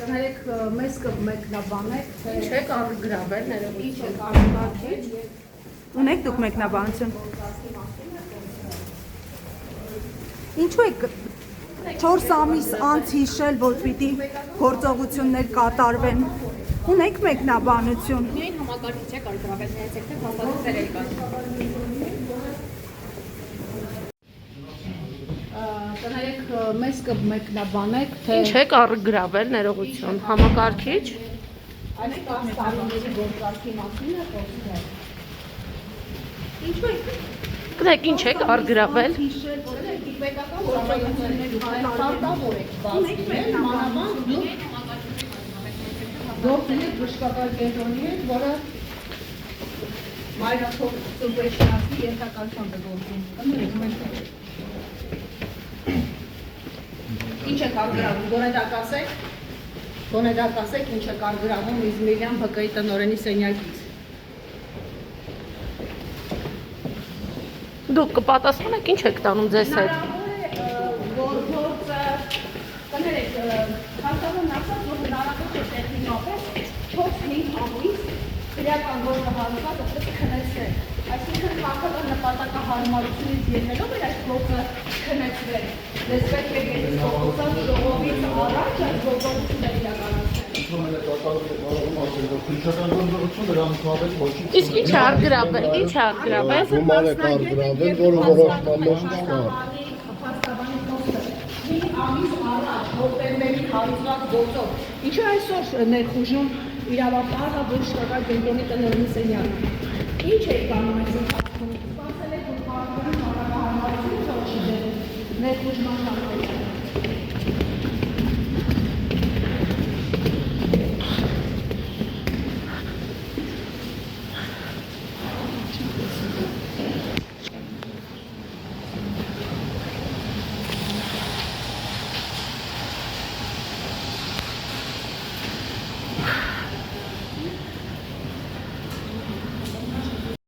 Կներեք մեզ կմեկնաբանեք, թե Ինչ եք գրավել, ներողություն։ ինչ եք արտադրել։ Ունեք դուք մեկնաբանություն։ Ինչու եք 4 ամիս անց հիշել, որ պիտի գործողություններ կատարվեն։ Ունեք մեկնաբանություն։ Միայն համակարգիչ եք գրավել, ներեցեք, թե փաստաթղթեր եք Կներեք մեզ կմեկնաբանեք, թե Ինչ եք գրավել, ներողություն, համակարգիչ։ այս 10 տարիների գործարքի մասին է խոսքը։ Ինչու եք Գիտեք, ինչ եք գրավել։ հիշել, որ պետական գործողություններ արտավոր եք բացվել, մանավանդ դուք գործել եք բժշկական կենտրոնի հետ, որը մայրաթող ծնվեշնացի ենթակալությամբ է գործում։ Ինչ եք արգրավում, գոնեդակ ասեք, ինչ եք արգրավում Իզմիլյան ԲԿ-ի տնօրենի սենյակից։ Դուք կպատասխանեք, ինչ եք տանում ձեզ հետ։ Որ գործը, կներեք, հարկավն ասած, որ հնարավոր է տեխնիկապես 4-5 ամիս քրեական գործը հարուցած դրս քնեցրել։ Այսինքն հարկավն նպատակահարմարությունից ելնելով էր այս գործը քնեցրել։ Դες պետք է գետիսկոպոսած ժողովից առաջ այս գործողությունները իրականացնել։ Իսկ ինչ է գրավել, ինչ է գրավել։ Գումար եք արգրավել, որը որոշման մեջ չկա։ Ամիս առաջ հոկտեմբերի հարուցված գործով։ Ինչու այսօր ներխուժում իրավապահը բժշկական կենտրոնի տնօրենի սենյակը։ Ինչ եք անում այս ընթացքում։ Սպասել եք, որ քաղաքական հարաբերությունները չի դերել ներխուժման շարքերը։